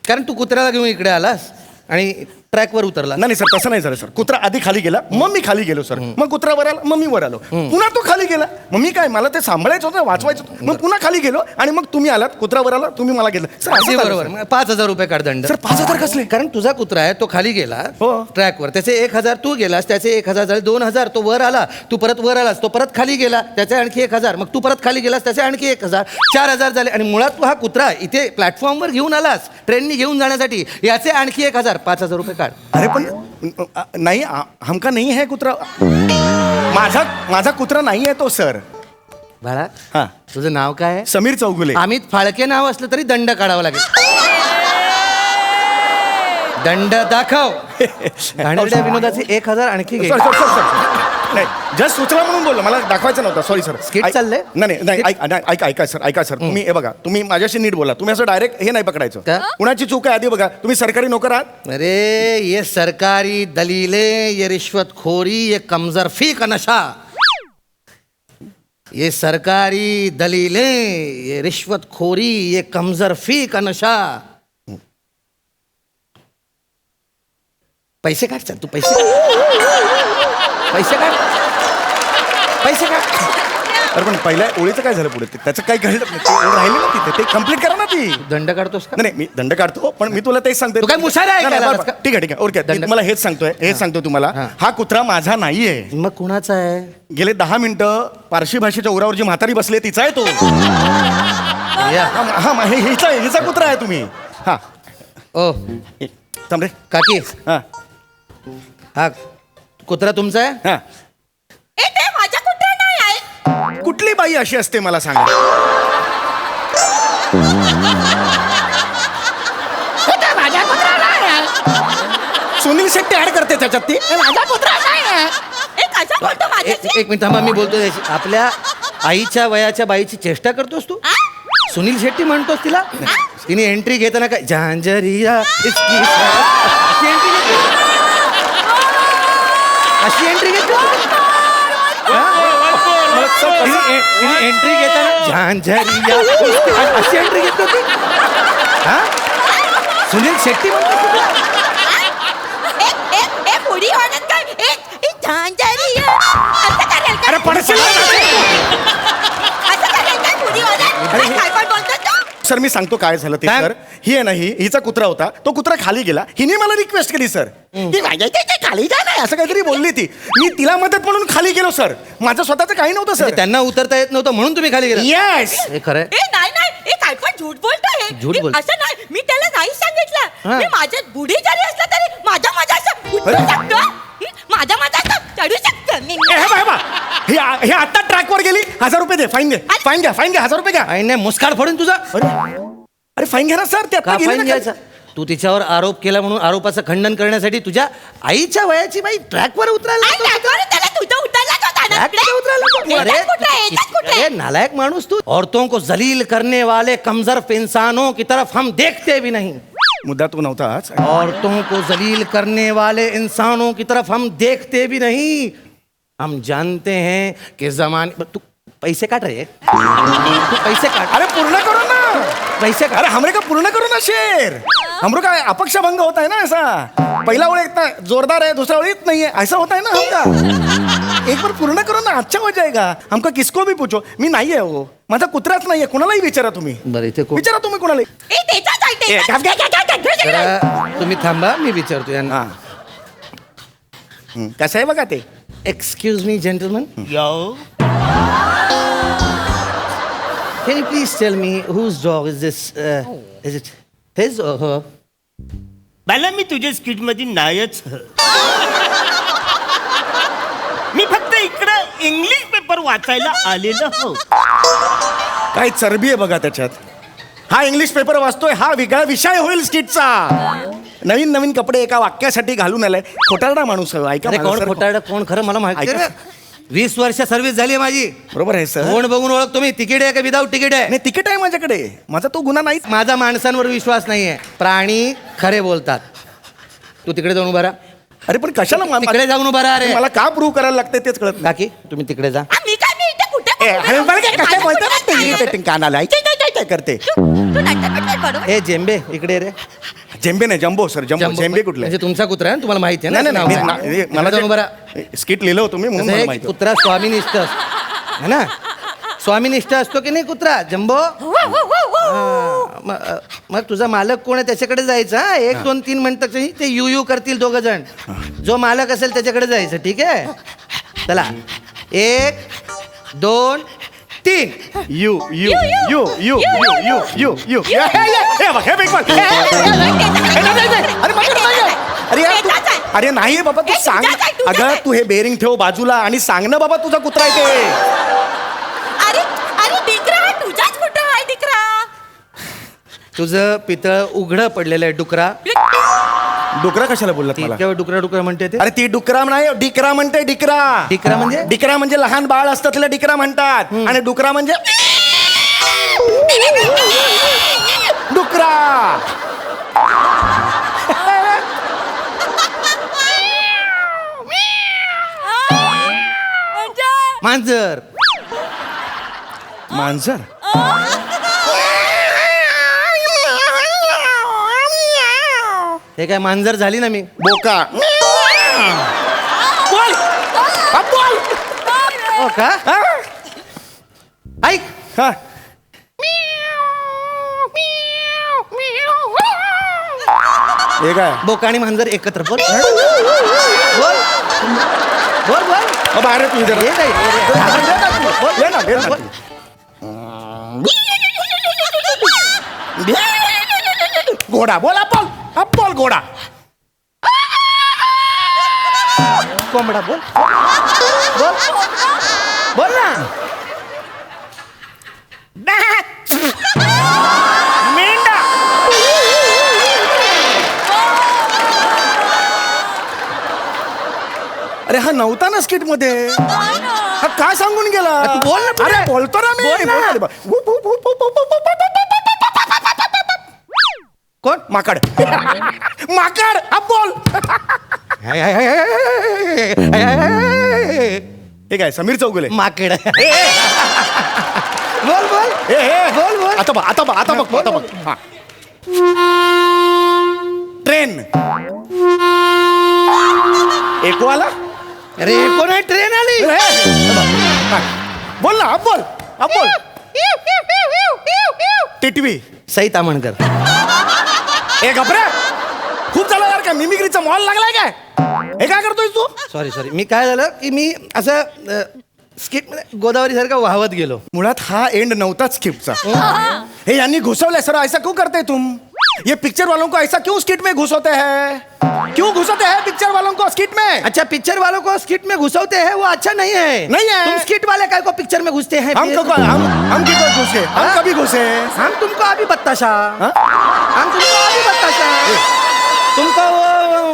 कारण तू कुत्र्याला घेऊन इकडे आलास आणि ट्रॅकवर उतरला. नाही सर, तसं नाही झालं सर. कुत्रा आधी खाली गेला, मग मी खाली गेलो सर. मग कुत्रा वर आला, मग मी वर आलो. पुन्हा तो खाली गेला, मग मी काय, मला ते सांभाळायचं होतं, वाचवायचं होतं. मग पुन्हा खाली गेलो आणि मग तुम्ही आलात, कुत्रा वर आला, तुम्ही मला गेलं सर. असं अगदी झालं, बरोबर. सर. मग 5,000 रुपये काढ दंड. सर 5,000 कसले? कारण तुझा कुत्रा आहे, तो खाली गेला हो. ट्रॅकवर, त्याचे 1,000 तू गेलास, त्याचे 1,000 झाले 2,000. तो वर आला, तू परत वर आलास, तो परत खाली गेला, त्याचे आणखी 1,000. मग तू परत खाली गेलास, त्याचे आणखी 1,000, 4,000 झाले. आणि मुळात तू हा कुत्रा इथे प्लॅटफॉर्मवर घेऊन आलास ट्रेननी घेऊन जाण्यासाठी, याचे आणखी 1,000. 5,000 रुपये काढ. अरे पण नाही, हमका नाही है कुत्रा. माझा कुत्रा नाही आहे तो सर. बाळा, हा, तुझं नाव काय आहे? समीर चौगुले. अमित फाळके नाव असलं तरी दंड काढावा लागेल. दंड दाखव. घाणेरड्या विनोदाचे 1,000 आणखी घे. सर सर सर सर नाही, जस्ट सुचला म्हणून बोललो, मला दाखवायचं नव्हतं. Sorry sir. Skit चाललंय? नाही नाही, ऐका सर. तुम्ही हे बघा, तुम्ही माझ्याशी नीट बोला. तुम्ही असं डायरेक्ट हे नाही पकडायचं. का? कुणाची चूक आहे आधी बघा. तुम्ही सरकारी नोकर आहात. अरे ये सरकारी दलीले, ये रिश्वतखोरी, ये कमजरफी का नशा. ये सरकारी दलीले, ये रिश्वतखोरी, ये कमजरफी का नशा. पैसे काढ चल, तू पैसे काढ. अरे पण पहिल्या ओळीचं काय झालं पुढे? त्याचं काही कळलं नाही. ते ओळ राहिली ना तिथे, ते कम्प्लीट करा ना ती. दंड काढतोस का? नाही, मी दंड काढतो, पण मी तुला तेच सांगतो. तू काय मुशायरा आहे नाही, का? बरं, ठीक आहे ओके. मी तुम्हाला हेच सांगतो तुम्हाला, हा कुत्रा माझा नाहीये. मग कुणाचा आहे? गेले 10 मिनिटं पारशी भाषेच्या उरावर जी म्हातारी बसली तिचा आहे तो. हा, हिचा कुत्रा आहे तुम्ही. हा ओ थांब रे. काकी, हा हा कुत्रा तुमचा आहे? हा, ए ते माझ्या कुत्रा नाही आहे. कुठली बाई अशी असते मला सांगा? सुनील शेट्टी ऍड करते त्याच्यात ती. माझा कुत्रा नाही आहे. ए कसा बोलतो माझ्याशी? एक मिनिट थांबा, मी बोलतो त्याशी. आपल्या आईच्या वयाच्या बाईची चेष्टा करतोस तू? सुनील शेट्टी म्हणतोस तिला? तिने एंट्री घेताना काय झांझरिया इसकी अशी एंट्री घेतली तिने एंट्री घेताना झांझरिया अशी एंट्री घेतली होती. हा, सुनील शेट्टी म्हणतो ए पुढी होण्यात काय? ए झांझरिया असं करेल का? अरे पडशील ना. असं करेल काय पुढी होण्यात? काय पण बोलतो तू? सर मी सांगतो काय झालं ते. काय? सर ही आहे ना, हिचा कुत्रा होता, तो कुत्रा खाली गेला. हिने मला रिक्वेस्ट केली सर, ती माझ्या ते खाली जा नाही असं काहीतरी बोलली ती. मी तिला मदत म्हणून खाली गेलो सर. माझं स्वतःचं काही नव्हतं सर. त्यांना उतरता येत नव्हतं म्हणून तुम्ही खाली गेला? येस. हे खरंय? ए नाही ए काय पण झूट बोलतोय. झूट मी बोल- असं नाही, मी त्याला नाही सांगितलं. हा. मी माझ्या बुडी जरी असला तरी माझ्या असं उतरू शकतो. माझ्या असं चढू शकतो मी. हे आता ट्रॅकवर गेली. 1,000 रुपये दे. फाईन घे. 1,000 रुपये घ्या. आई नाही मुस्काड फोडून तुझा. अरे फाईन घ्या ना सर. ते आता का गेली फाईन ना घ्यायचा? तू तिच्यावर आरोप केला म्हणून आरोपाचं खंडन करण्यासाठी तुझ्या आईच्या वयाची बाई ट्रॅकवर उतरायला आई ट्रॅकवर त्याला तुझं उतरलाच होता ना ट्रॅकवर तिकडे? उतरायला लागला. येतात कुठे? येतात कुठे? अरे नालायक माणूस तू. औरतों को जलील करने वाले कमजरफ इंसानों की तरफ हम देखते भी नहीं. मुद्दा तो नव्हताच. औरतों को जलील करने वाले इंसानों की तरफ हम देखते भी नहीं. हम जानते हैं कि जमाने तू पैसे काट रे. तू पैसे काट. अरे पूर्ण करो ना. पैसे काट. अरे हमरे का पूर्ण करो ना शेर. हमरो का अपक्ष भंग होता है ना ऐसा. पहिला ओळ इतना जोरदार है, दूसरा ओळ इतना नहीं है, ऐसा होता है ना हमका. एक बार पूर्ण करो ना, अच्छा हो जाएगा. हमका किसको भी पूछो, मी नाही आहे हो. माझा कुत्राच नाहीये. कोणालाही विचारा तुम्ही. बरं इथे कोण? विचारा तुम्ही कोणालाही. ए त्याचाच आहे, त्याचाच. जरा तुम्ही थांबा, मी विचारतो यांना. हा. कसं आहे बघा ते. Excuse me gentleman. Can you please tell me whose dog is this? Is it his or her? मला मी तुझ्या स्किट मध्ये नाहीच. मी फक्त इकडं इंग्लिश पेपर वाचायला आलेलो हो. काय चरबी आहे बघा त्याच्यात. हा इंग्लिश पेपर वाचतोय, हा वेगळा विषय होईल स्किटचा. नवीन कपडे एका वाक्यासाठी घालून आलाय. खोटारडा माणूस आहे. ऐका अरे मला कोण सर. खोटारडं कोण खरं मला माहिती ऐका. आहे. 20 वर्ष सर्व्हिस झाली आहे माझी. बरोबर आहे सर. कोण बघून ओळखतो मी. तिकीट आहे का विदाऊट तिकीट आहे? नाही तिकीट आहे माझ्याकडे. माझा तो गुन्हा नाही. माझा माणसांवर विश्वास नाहीये. प्राणी खरे बोलतात. तू तिकडे जाऊन उभा राहा. अरे पण कशाला तिकडे जाऊन उभा राहा रे. मला का प्रूव्ह करायला लागते तेच कळत नाही. काकी तुम्ही तिकडे जा. मी काय मी इथे कुठे अरे मला काय कशा बोलते ना ते irritating कानाला काय करते तू नाटक करू ए जेंबे इकडे रे. जेंबे नाही जम्बो सर जम्बो जेंबे कुठले म्हणजे तुमचा कुत्रा आहे ना, तुम्हाला माहिती आहे नाही ना. नाही नाही मला जाऊन उभा राहा. मला स्किट लिहिलं होतं मी म्हणून कसं मला आहे, माहिती होतं. कुत्रा स्वामीनिष्ठ है ना. स्वामीनिष्ठ असतो की नाही कुत्रा जम्बो. मग तुझा मालक कोण आहे त्याच्याकडे जायचं. हा 1 2 3 म्हणतात ते यू करतील 2 जण. जो मालक असेल त्याच्याकडे जायचं. ठीक आहे चला 1 2 3. You you you you you you you हे बघ हे बघ अरे यार अरे नाही बाबा तू सांग. अगं तू हे बेरिंग ठेव बाजूला आणि सांग ना बाबा तुझा कुत्रा आहे ते. अरे अरे डिकरा तुझाच कुठे आहे डिकरा. तुझं पितळ उघडं पडलेलं आहे डुकरा. डुकरा कशाला बोललात मला इतक्या वेळ डुकरा डुकरा म्हणते ते. अरे ती डुकरा नाही डिकरा म्हणते डिकरा. डिकरा म्हणजे? डिकरा म्हणजे लहान बाळ असतं त्याला डिकरा म्हणतात आणि डुकरा म्हणजे डुकरा. मांजर. मांजर हे काय मांजर झाली ना मी. बोका बोल बोल. हो का ऐक. हा हे काय बोका आणि मांजर एकत्र बोल बोल बोल बोल. अब अरे तू इधर ये काय? ये ना ये ना घोडा बोल अब बोल घोडा. कोंबडा बोल बोल बोल ना. मेंढा अरे हा नव्हता ना स्किट मध्ये. हा काय सांगून गेला तू बोल ना पुढे. अरे बोलतो ना मी बोल ना. कोण माकड माकड अब बोल. हे काय समीर चौगुले माकड. बोल बोल बोल बोल. आता बघ हा. ट्रेन एको आला. अरे कोण आहे ट्रेन आली. बोल ना अब बोल टिटवी सई तामणकर. ए घबरे खूप झालं यार. काय मिमिक्रीचा मॉल लागलाय काय. हे काय करतोय तू. सॉरी मी काय झालं की मी असं स्किट गोदावरी सारखं वाहवत गेलो. मुळात हा एंड नव्हताच स्किपचा. हे यांनी घुसवलंय सर. ऐसा क्यों करते तुम. ये पिक्चर वालों को ऐसा क्यों स्किट में घुसोते हैं. क्यों घुसोते हैं पिक्चर वालों को स्किट में. अच्छा पिक्चर वालों को स्किट में घुसौते हैं वो अच्छा नहीं है. नहीं है. तुम स्किट वाले काय को पिक्चर में घुसते हैं. हम किधर घुसे. हम कभी घुसे. हम तुमको अभी बताशा. हम तुमको अभी बताशा. तुमको वो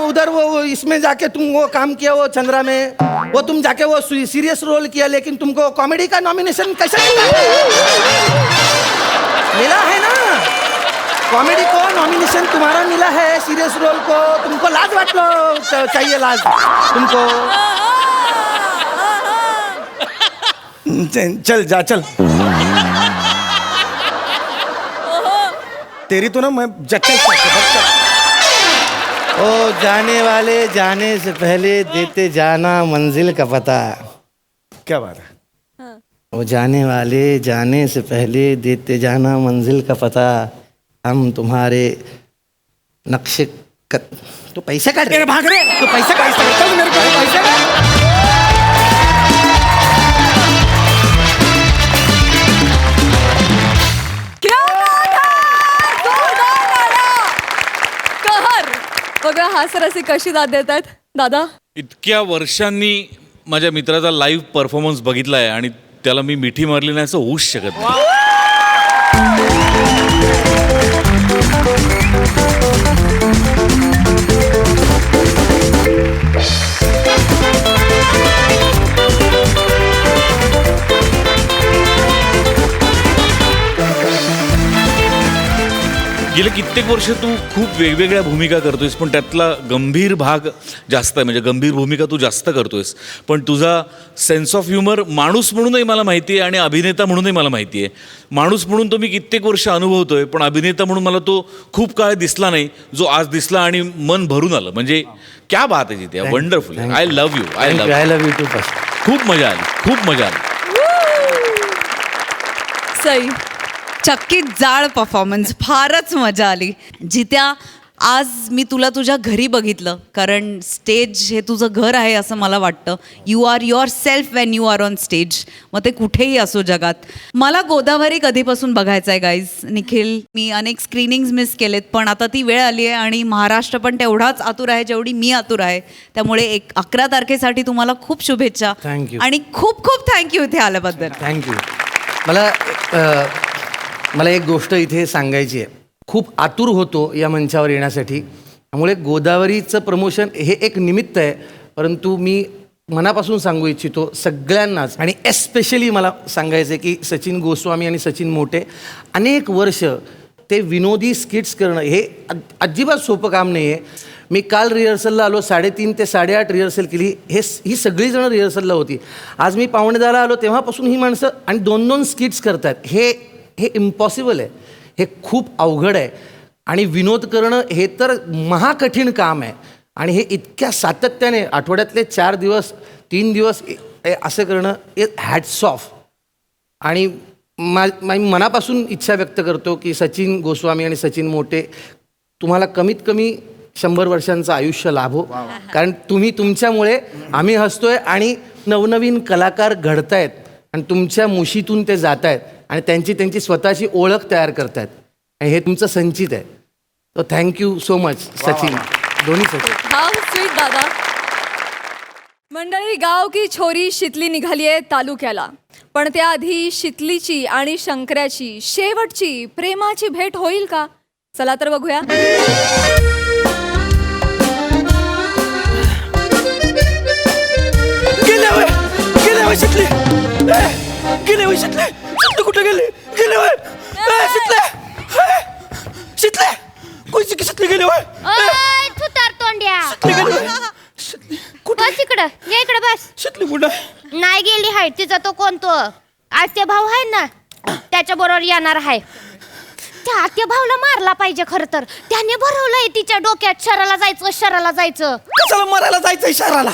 उधर वो इसमें जाके तुम वो काम किया वो चंद्रा में वो तुम जाके वो सीरियस रोल किया लेकिन तुमको कॉमेडी का नॉमिनेशन कैसे मिला है ना. कॉमेडी को नॉमिनेशन तुम्हारा मिला है. सीरियस रोल को तुमको लाज वाटलो चाहिए लाज तुमको. चल जा चल. तेरी तो ना मैं ओ जाने वाले जाने से पहले देते जाना मंजिल का पता. क्या बात है. वो जाने वाले जाने से पहले देते जाना मंजिल का पता. हम तुम्हारे नक्शे तो पैसे काट रे. भाग रे. तो पैसे काट. चल मेरे को पैसे काट. कहर बघा हा सर असे कशी दाद देतात दादा. इतक्या वर्षांनी माझ्या मित्राचा लाईव्ह परफॉर्मन्स बघितला आहे आणि त्याला मी मिठी मारली नाही असं होऊच शकत नाही. गेले कित्येक वर्ष तू खूप वेगवेगळ्या भूमिका करतोयस, पण त्यातला गंभीर भाग जास्त आहे, म्हणजे गंभीर भूमिका तू जास्त करतोयस. पण तुझा सेन्स ऑफ ह्युमर माणूस म्हणूनही मला माहिती आहे आणि अभिनेता म्हणूनही मला माहिती आहे. माणूस म्हणून तो मी कित्येक वर्ष अनुभवतोय, पण अभिनेता म्हणून मला तो खूप काळ दिसला नाही, जो आज दिसला आणि मन भरून आलं. म्हणजे क्या बात आहे जिथे, wonderful. I love you, I love. I love you too first. खूप मजा आली, खूप मजा आली. सई, चक्कीत जाळ परफॉर्मन्स, फारच मजा आली. जित्या, आज मी तुला तुझ्या घरी बघितलं, कारण स्टेज हे तुझं घर आहे असं मला वाटतं. You are yourself when you are on stage, मग ते कुठेही असो जगात. मला गोदावरी कधीपासून बघायचं आहे गाईज. निखिल, मी अनेक स्क्रीनिंग्स मिस केलेत, पण आता ती वेळ आली आहे आणि महाराष्ट्र पण तेवढाच आतुर आहे जेवढी मी आतुर आहे. त्यामुळे 11 तारखेसाठी तुम्हाला खूप शुभेच्छा. Thank you. आणि खूप खूप थँक्यू इथे आल्याबद्दल. थँक्यू. मला एक गोष्ट इथे सांगायची आहे. खूप आतुर होतो या मंचावर येण्यासाठी, त्यामुळे गोदावरीचं प्रमोशन हे एक निमित्त आहे, परंतु मी मनापासून सांगू इच्छितो सगळ्यांनाच, आणि एस्पेशली मला सांगायचं आहे की सचिन गोस्वामी आणि सचिन मोटे अनेक वर्ष ते विनोदी स्किट्स करणं हे अजिबात सोपं काम नाही आहे. मी काल रिहर्सलला आलो, 3:30 ते 8:30 रिहर्सल केली. ही सगळीजणं रिहर्सलला होती. आज मी 9:45 आलो तेव्हापासून ही माणसं आणि 2-2 स्किट्स करतात. हे इम्पॉसिबल आहे, हे खूप अवघड आहे. आणि विनोद करणं हे तर महाकठीण काम आहे. आणि हे इतक्या सातत्याने आठवड्यातले 4 दिवस 3 दिवस असं करणं हॅट्स ऑफ. आणि मी मनापासून इच्छा व्यक्त करतो की सचिन गोस्वामी आणि सचिन मोटे तुम्हाला कमीत कमी 100 वर्षांचं आयुष्य लाभो. कारण तुमच्यामुळे आम्ही हसतोय आणि नवनवीन कलाकार घडतायत आणि तुमच्या मुशीतून ते जात आहेत आणि त्यांची स्वतःची ओळख तयार करतायत. आणि हे तुमचं संचित आहे. तर थँक्यू सो मच सचिन, दोन्ही सचिन. हाऊ स्वीट दादा. मंडळी, गाव की छोरी शितली निघाली आहे तालुक्याला, पण त्याआधी शितलीची आणि शंकराची शेवटची प्रेमाची भेट होईल का? चला तर बघूया. शितले कुठे गेले? शितले कोणची शितले गेले? तुतार तोंड्या बस इकडं, ये इकडं बस. शितले कुठं? नाही गेली हाय, तिचा तो कोणतो आत्या भाऊ आहे ना, त्याच्या बरोबर येणार आहे. त्या आत्या भाऊला मारला पाहिजे खरं तर. त्याने भरवलंय तिच्या डोक्यात शहराला जायचं. कशाला मरायला जायचंय शहराला?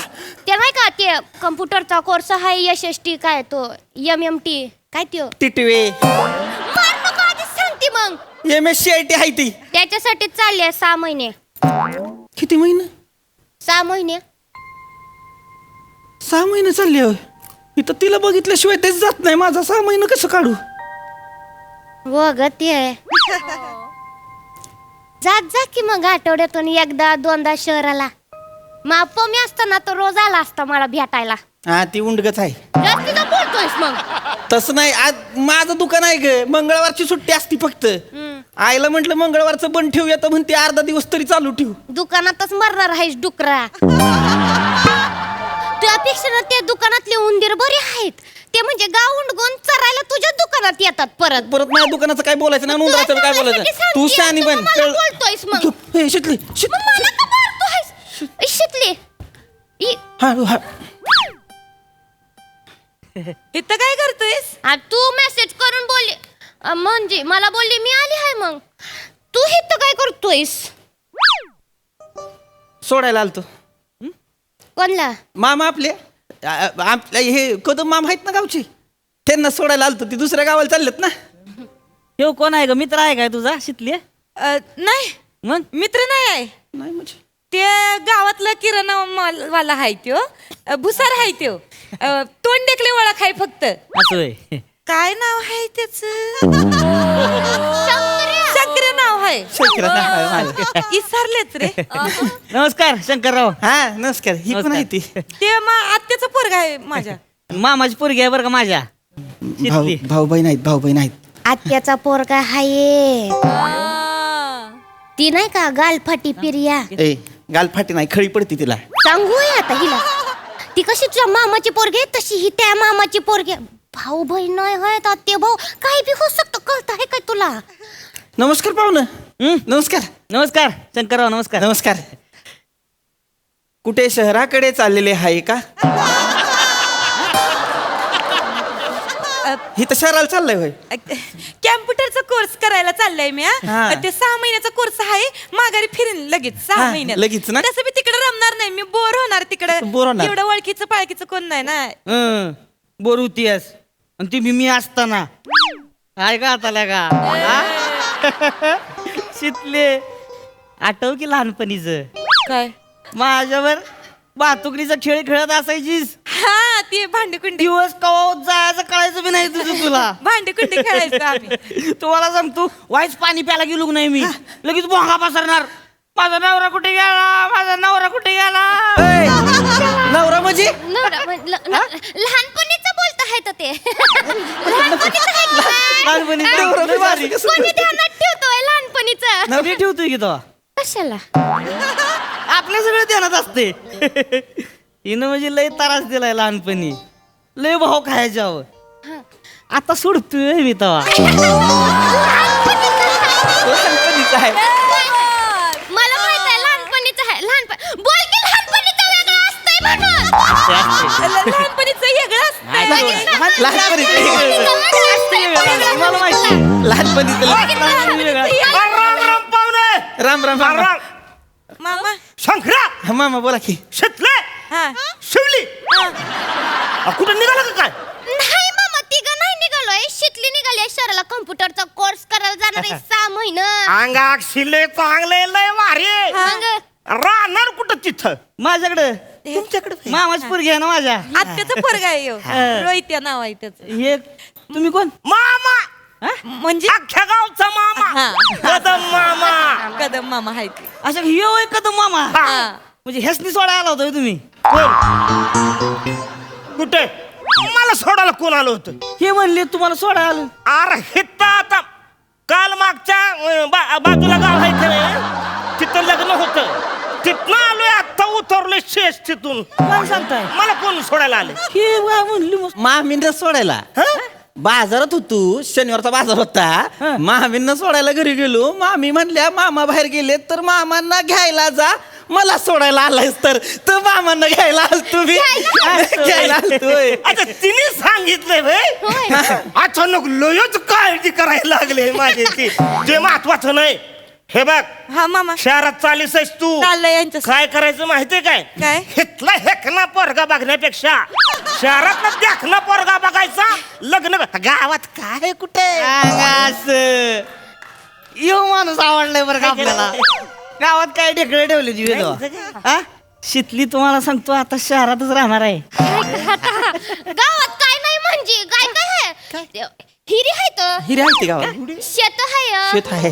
ते नाही का, ते कम्प्युटरचा कोर्स आहे SST, काय तो MMT काय त्यो टिटवे मार नको, आधीच सांगते मग. MSCIT आहे ती. त्याच्यासाठी चालले 6 महिने. किती महिने? 6 महिने. 6 महिने चालले होय. इथं तिला बघितल्याशिवाय तेच जात नाही. माझा 6 महिने कसं काढू? वगत आहे. जा की मग आठवड्यातून 1-2दा शहराला. माप मी असताना तो रोज आला असता मला भेटायला. हा, ती उंडगच आहे. जास्तीचं बोलतोयस मग. तसं नाही, आज माझं दुकान आहे ग. मंगळवारची सुट्टी असती फक्त. आईला म्हटलं मंगळवारचं बंद ठेवूया, तर म्हणते अर्धा दिवस तरी चालू ठेवू. दुकानातच मरणार आहेस डुकरा. तुझ्यापेक्षा ना त्या दुकानातले उंदीर बरे आहेत. ते म्हणजे गाव उंडगून चरायला तुझ्या दुकानात येतात परत. माझ्या दुकानाचं काय बोलायचं नाही, उंदराचं काय बोलायचं. तू शहाणी बन. बोलतोयस मग. शितली शितली इथं काय करतोयस? तू मेसेज करून बोलली, म्हणजे मला बोलली मी आली आहे. मग तू इथं काय करतोयस? सोडायला आलतो. कोणला? मामा आपले हे कदम मामा आहेत ना गावची, त्यांना सोडायला आलतो. ती दुसऱ्या गावाला चाललेत ना. हे कोण आहे ग? मित्र आहे काय तुझा शितली? नाही, मग मित्र नाही आहे. नाही म्हणजे ते गावातला किराणा वाला आहे त्यो, भुसार आहे त्यो. तोंड देखले ओळख आहे फक्त. असं होय. काय नाव आहे त्याच? शंकर नाव आहे. विसरलेच रे. नमस्कार शंकरराव. हा नमस्कार. ही पण आहे ती. ते आत्याचा पोरगा आहे माझ्या. मामाची पोरगी आहे बरं का माझ्या. भाऊ बहीण आहेत. आत्याचा पोरगा हाये. ती नाही का गालफाटी पिरिया? गालफाटी नाही, खळी पडती तिला. सांगूया आता हिला. ती कशी तुझ्या मामाची पोरगी आहे तशी ही त्या मामाची पोरगी. भाऊ बहीण नाही आहेत, आत्या भाऊ काही बी होऊ शकतं. कळत आहे काय तुला? नमस्कार पाहुणं. नमस्कार नमस्कार शंकरराव नमस्कार. नमस्कार. कुठे शहराकडे चाललेले आहे का? ही तर शहराला चाललंय होय. कॅम्प्युटरचा कोर्स करायला चाललाय मी हा. ते 6 महिन्याचा कोर्स आहे. माघारी फिरेन लगेच 6 हा, महिन्यात. लगेच ना? तसं मी तिकडे रमणार नाही. मी बोर होणार तिकडे. बोर होणार. एवढं ओळखीचं पाळखीचं कोण नाही ना. बोर होतीयस आणि ती मी असताना काय का आता का शितले आठव की लहानपणीच काय माझ्यावर वाहतुकीचा खेळ खेळत असायचीस. हा ते भांडेकुंडी दिवस कवा जायचं कळायचं बी नाही तुझं तुला. भांडेकुंडी खेळायचं आम्ही. तुम्हाला सांगतो वाईच पाणी प्यायला गेलो की नाही मी लगेच भोंगा पसरणार. माझा नवरा कुठे गेला, माझा नवरा कुठे गेला. नवरा म्हणजे लहानपणीच बोलत आहे तर ते लहानपणीचं आहे की काय? लहानपणी नवरा बी भारी कसं? कोणी ध्यानात ठेवतोय लहानपणीचं? नवरी ठेवतोय की तो कशाला? आपल्या सगळं ध्यानात असते. हिनं म्हणजे लय त्रास दिलाय लहानपणी. लय भाव खायच्यावर आता सोडतोय मी तवा. आहे. मला माहित आहे लहानपणीचं आहे. बोल की लहानपणीचं वेगळं असतंय म्हणून. लहानपणीचं वेगळं असतंय. मला माहिती लहानपणी राम राम राम राम. मामा शंकरा मामा बोला की. शितले हा शिवली कुठं निघाला का काय? नाही मामा तिघं नाही निघालोय. शितली निघाली शहराला कम्प्युटरचा कोर्स करायला जाणार आहे 6 महिने. अंगाक शिले चांगले लय भारी मग राहणार कुठं तिथं? माझ्याकडे तुमच्याकडे मामाच पोरगी आहे ना माझ्या. आत्याचं पोरग आहे ह्यो. रोहित्या नाव आहे त्याचं. हे तुम्ही कोण? मामा म्हणजे अख्ख्या गावचा मामा हा. कदम मामा. कदम मामा आहे ते. असं हे होय कदम मामा. हा. म्हणजे ह्यासनी सोडायला आला होता तुम्ही? कुठे मला सोडायला कोण आलं होतं? हे म्हणले तुम्हाला सोडायला आलो. अरे हित आता काल मागच्या बाजूला गाव आहे का नाही? तिथं लग्न होतं. तिथनं आलोय आता उतरलोय शेष तिथून. काय सांगताय? मला कोण सोडायला आले? हे काय म्हणली मस्त. मामींना सोडायला बाजारात होतो. शनिवारचा बाजार होता. मामींना सोडायला घरी गेलो. मामी म्हणल्या मामा बाहेर गेले तर मामांना घ्यायला जा. मला सोडायला आलायस तर मामांना घ्यायला आल तुम्ही. घ्यायला आलतोय. अच्छा तिने सांगितलंय भाई. अचानक लयच काळजी करायला लागले माझी ती. जे महत्वाचं नाही हे बघ. हा मामा शहरात चालीस आहेस तू. चाललंय यांच्या काय करायचं माहितीये काय? काय? हितला हेकना पोरगा बघण्यापेक्षा शहरातला देखना पोरगा बघायचा. लग्न गावात काय कुठे यो माणूस आवडलाय बरं का आपल्याला. गावात काय ढेकळे ठेवले जीव. शितली तुम्हाला सांगतो आता शहरातच राहणार आहे. गावात काय नाही म्हणजे काय हिरी आहे तर हिरे आहे गावात. शेत आहे. शेत आहे.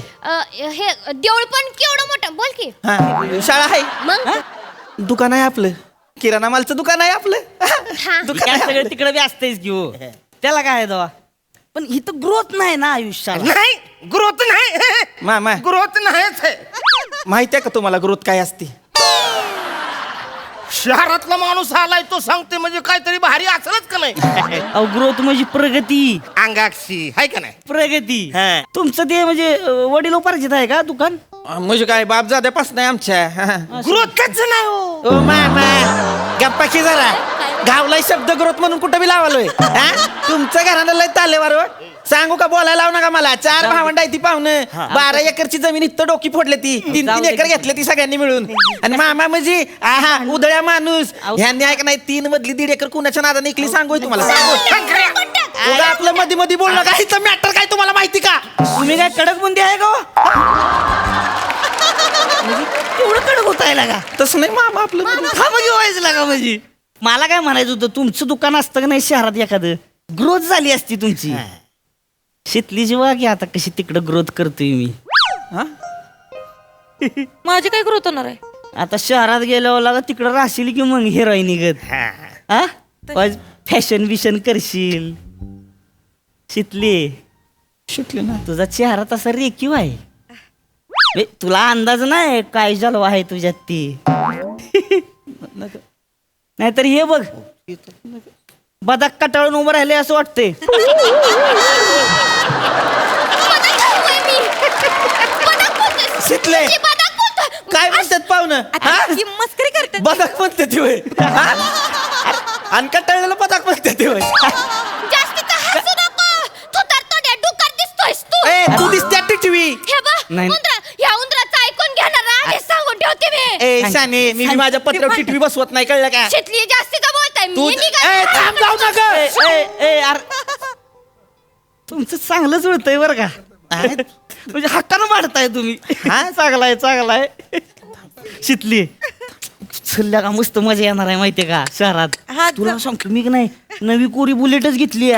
हे देऊळ पण केवढं मोठं बोल की. हा शाळा आहे. मग दुकान आहे आपलं. किराणा मालचं दुकान आहे आपलं. हा. दुकान आहे सगळं तिकडे बी असतेच की हो. त्याला काय दवा. पण इथं ग्रोथ नाही ना आयुष्यात. नाही ग्रोथ नाही. मामा ग्रोथ नाहीच आहे. माहिती आहे का तुम्हाला ग्रोथ काय असते? शहरातला माणूस आलाय तो सांगते म्हणजे काहीतरी भारी असलच का नाही? अहो ग्रोथ म्हणजे प्रगती. अंगाक्षी आहे का नाही? प्रगती. हा. तुमचं ते म्हणजे वडिलोपार्जित आहे का दुकान? म्हणजे काय बाप जाद्यापासून आहे आमच्या. ग्रोथच नाही हो. ओ मामा गप्पा की जरा. गावलाय शब्द ग्रोथ म्हणून कुठं बी लावालोय. तुमचं घरानं लय तालेवार हो. सांगू का बोलायला लावू नका मला. 4 भावंड आहे ती पाहुणं. 12 एकरची जमीन इथं डोकी फोडली ती. 3 एकर घेतली ती सगळ्यांनी मिळून. आणि मामा म्हणजे आहा उदळ्या माणूस. ह्यांनी ऐक नाही 3 मधली 1.5 एकर कुणाच्या नादा निघली सांगू तुम्हाला. सांगू उगा आपलं मध्ये मध्ये बोलणं का? हिचं मॅटर काय तुम्हाला माहिती का? तुम्ही काय कडक बुंदी आहे का? एवढं कडक होता का? तसं नाही मामा आपलं. हा म्हणजे व्हायचं लागा म्हणजे. मला काय म्हणायचं होतं तुमचं दुकान असतं का नाही शहरात एखादं ग्रोथ झाली असती तुमची. शितली जेव्हा की आता कशी तिकडं ग्रोथ करतोय मी. माझी काय ग्रोथ होणार आहे? आता शहरात गेल्यावर लागा तिकडं राहशील की मग हिरोईन निघत. हा फॅशन बिशन करशील. शितली ना तुझा चेहरा तसा रेखीव आहे. तुला अंदाज नाही काय जलवा आहे तुझ्यात ती. नाहीतर हे बघ बदाक कटाळून उभं राहिले असं वाटतंय. शिकले ती बदक बोलतोय. काय म्हणतात पाहुणं हा? ही मस्करी करतात बदक म्हणते ती होय अनकटाळलेलं बदक म्हणते ती होय जास्तीचं हसू नको. तू तर तोंड्या डुक्कर दिसतोयस तू. ए तू दिसते टिटवी हे बघ नाही. ह्या उंदराचं ऐकून घेणार आधीच सांगून ठेवते मी. ए शाने मी माझ्या पत्रावर टिटवी बसवत नाही कळलं का शितली जास्तीचं बोलताय. तू मी ए, थांब जाऊ नका यार तुमचं चांगलंच होतंय बरं का म्हणजे हक्कानं वाढताय तुम्ही हा चांगलाय शितली सल्ल्या का मस्त मजा येणार आहे माहितीये का शहरात हा, तुला सांगतो मी की नाही नवी कोरी बुलेटच घेतली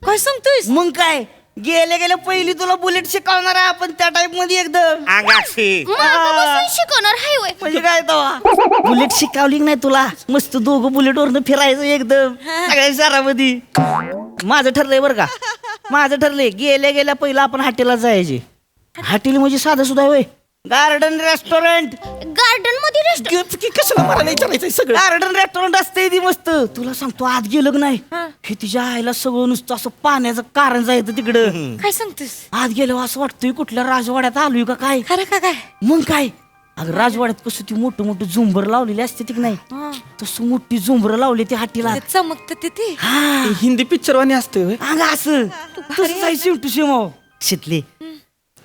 काय सांगतोयस मग काय गेल्या पहिली तुला बुलेट शिकवणार आहे आपण त्या टाईप मध्ये एकदम अंगाशी मागं बसून शिकवणार हाय होय. म्हणजे काय तवा बुलेट शिकवली की नाही तुला मस्त दोघं बुलेट वरनं फिरायचं एकदम सगळ्या शहरामध्ये माझं ठरलंय बरं का माझं ठरलंय गेल्या पहिला आपण हॉटेलला जायचे हॉटेल म्हणजे साधं सुद्धा होय गार्डन रेस्टॉरंट गार्डन मध्ये रेस्ट कशाला मला विचारायचं सगळं गार्डन रेस्टॉरंट असते ती मस्त तुला सांगतो आत गेलं की नाही हे तिच्या आईला सगळं नुसतं असं पाण्याचं कारण जायचं तिकडं काय सांगतोस आत गेलो असं वाटतंय कुठल्या राजवाड्यात आलोय का काय खरं का काय मग काय अगं राजवाड्यात कसं ती मोठं झुंबर लावलेली असते ती की नाही तसं मोठी झुंबर लावली ती हाटीला चमकत ते हिंदी पिक्चर वाणी असते होय अगं असं तसंच आहे शिव टू शिव शितले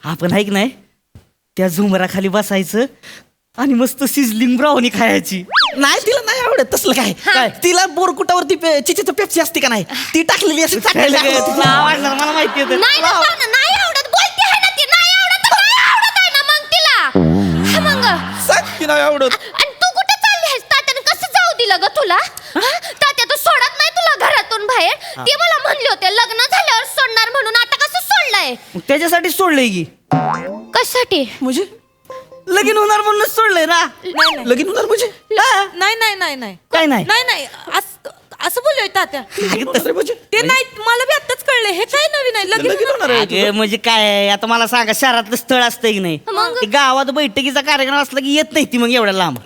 आपण ऐक नाही त्या झुंबराखाली बसायचं आणि मस्त सिझलिंग ब्राउनी खायची नाही तिला नाही आवडत तसलं काय तिला बोरकुटावरती चिचेचं पेप्सी असते का नाही ती टाकलेली असते तुला आवडणार मला माहिती होतं. नाही ना पाहुणं, नाही आवडत बोलते आहे ना ती. नाही आवडत तर नाही आवडत आहे ना मग तिला. हा मग सांग की नाही आवडत आणि तू कुठे चालली आहेस? तात्यानं कसं जाऊ दिलं ग तुला? तात्या तर सोडत नाही तुला घरातून बाहेर. ते मला म्हणले होते लग्न झाल्यावर सोडणार म्हणून. आता कसं सोडलंय? मग त्याच्यासाठी सोडलंय की कशासाठी? म्हणजे लगीन होणार म्हणूनच सोडलंय ना लगीन होणार म्हणजे नाही काय नाही असं बोललोय तात्या तसं म्हणजे ते नाही मला बी आताच कळलंय हे काय नवीन आहे लगीन लगीन होणार आहे अगं, म्हणजे काय आहे, आता मला सांगा शहरातलं स्थळ असतंय की नाही मग? ते गावात बैठकीचा कार्यक्रम असला की येत नाही ती मग एवढ्या लांब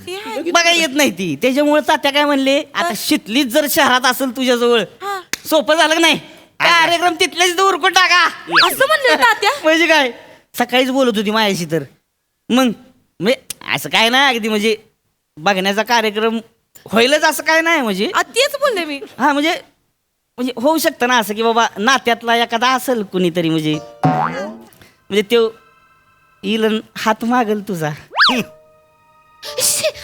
ते आहे. बघा येत नाही ती त्याच्यामुळे तात्या काय म्हणले आता शितलीच जर शहरात असेल तुझ्याजवळ सोपं झालं की नाही कार्यक्रम तिथल्याच तिथं उरकून टाका असं म्हणलं तात्या म्हणजे काय सकाळीच बोलत होती माझ्याशी तर मग म्हणजे असं काय नाही अगदी म्हणजे बघण्याचा कार्यक्रम होईलच असं काय नाही म्हणजे तेच बोलले मी हा म्हणजे होऊ शकतं ना असं की बाबा नात्यातला एखादा असेल कुणीतरी म्हणजे तो येईल अन हात मागल तुझा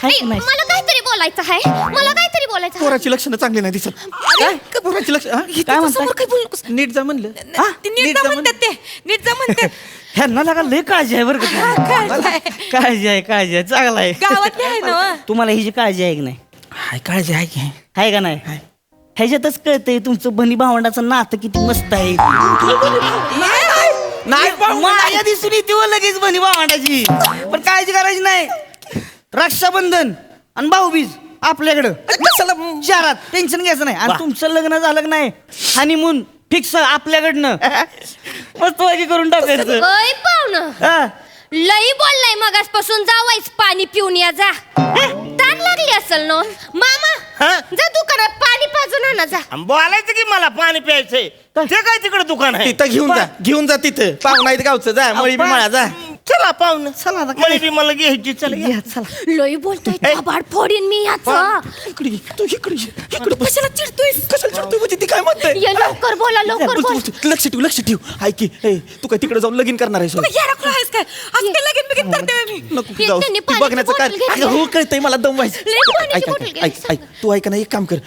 हाय की नाही? मला काहीतरी बोलायचं आहे. मला काहीतरी बोलायचं आहे. पोराची लक्षणं चांगली नाही दिसत काय पोराची लक्ष काय म्हणताय? काय बोलू नकोस. नीट जा म्हणलं ते नीट जा म्हणतात ते नीट जा म्हणतात ह्यांना लागा लय काळजी आहे बरं का काळजी आहे चांगला आहे गावातली आहे ना व? तुम्हाला ही जी काळजी आहे की नाही हाय काळजी आहे की आहे का नाही ह्याच्यातच कळतंय तुमचं बनी भावंडाचं नातं किती मस्त आहे नाही माया दिसून येते हो लगेच बनी भावंडाची पण काळजी करायची नाही रक्षाबंधन आणि भाऊबीज आपल्याकडं कशाला शहरात टेन्शन घ्यायचं नाही आणि तुमचं लग्न झालं की नाही हनीमून फिक्स आपल्याकडनं मस्त वागी करून टाकायचं ओय पाहुणं, हा. लई बोललाय मगासपासून. जावायच पाणी पिऊन या जा. ताण लागली असेल ना मामा. जा दुकानात पाणी पाजून आणा जा. बोलायचं की मला पाणी प्यायचंय ते काय तिकडे दुकान आहे तिथं घेऊन जा तिथं पाहुणा आहे गावचं जा मळी मळा जा चला पाहुणं चला आता मला बी मला घ्यायची चला या, चला लई बोलतोय थोबाड फोडीन मी याचं. इकडे ये, तू इकडे ये, इकडे बस. कशाला चिडतोय? कशाला चिडतोय म्हणजे ती काय म्हणते ये लवकर बोला लवकर बोल. लक्ष ठेव ऐक की ए, तू काय तिकडे जाऊन लगीन करणार आहेस होय? यार खुळा आहेस काय आज काय लगीन बिगीन करते मी नको हे जाऊ त्यांनी ती पाण्याची बघण्याचं काय बॉटल घेतली. अगं, हो कळतंय मला दम व्हायचं लई पाण्याची ऐक बॉटल ऐक घेतली, ऐक ऐक तू ऐक ना एक काम कर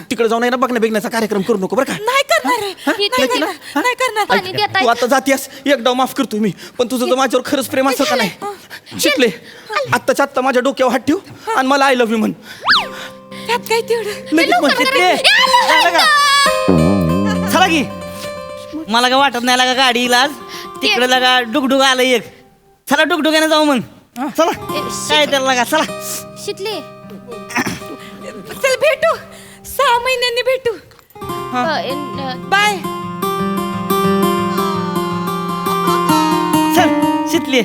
तिकडे जाऊन आहे ना बघण्या बिघण्याचा कार्यक्रम करू नको बरं का नाही करणार रे. हे नाही ते करणार. नाही करणार पाणी देताय. तू आता जातीस एक डाव माफ करतो मी पण तुझं जर माझ्यावर खरंच प्रेम असं का नाही शिकले आत्ताच्या आत्ता माझ्या डोक्यावर हात ठेव आणि मला आय लव्ह यू म्हण त्यात काय तेवढं लगेच म्हण. शिकले. झालं का? चला की मला काय वाटत नाही लागा गाडी इलाज तिकडे लागा डुगडुग आलं एक चला डुगडुगाने जाऊ मग चला काय त्याला लागा चला शितले चल भेटू 6 महिन्यांनी भेटू बाय चल शितली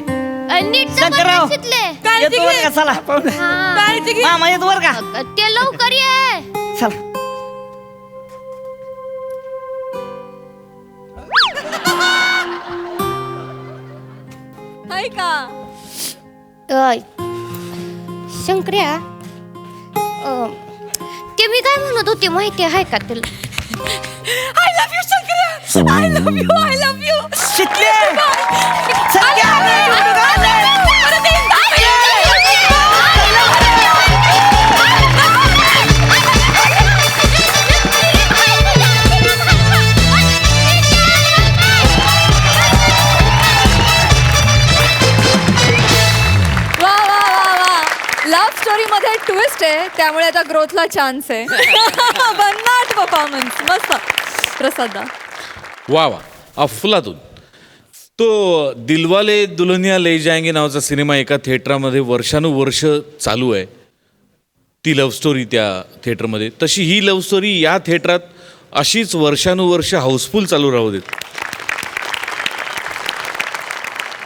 नीट जा शंकरराव. बरं, शितले. येतो बरं का चला हा. काळजी घे. मामा येतो बरं का ते लवकर ये. चला हाय का शंकर्या ते मी काय म्हणत होते माहिती आहे का तुला? आय लव्ह यू शंकर्या, I love you, I love you. वा वा वा वा लव्ह स्टोरी मध्ये ट्विस्ट आहे, त्यामुळे आता ग्रोथला चान्स आहे. भन्नाट परफॉर्मन्स, मस्त. प्रसादा. वा वा अफलातून. तो दिलवाले दुल्हनिया ले जाएंगे नावाचा सिनेमा एका थिएटरमध्ये वर्षानुवर्ष चालू आहे. ती लव्ह स्टोरी त्या थिएटरमध्ये, तशी ही लव्ह स्टोरी या थिएटरात अशीच वर्षानुवर्ष हाऊसफुल चालू राहू देत.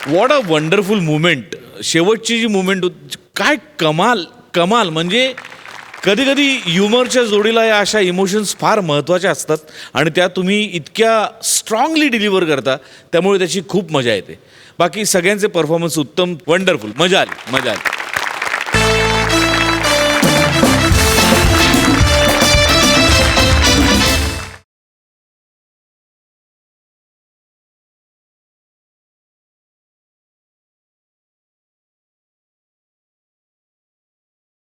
What a wonderful moment. शेवटची जी मुमेंट काय कमाल कमाल. म्हणजे कधी कधी ह्युमरच्या जोडीला या अशा इमोशन्स फार महत्त्वाच्या असतात आणि त्या तुम्ही इतक्या स्ट्रॉंगली डिलिव्हर करता, त्यामुळे त्याची खूप मजा येते. बाकी सगळ्यांचे परफॉर्मन्स उत्तम, वंडरफुल, मजा आली.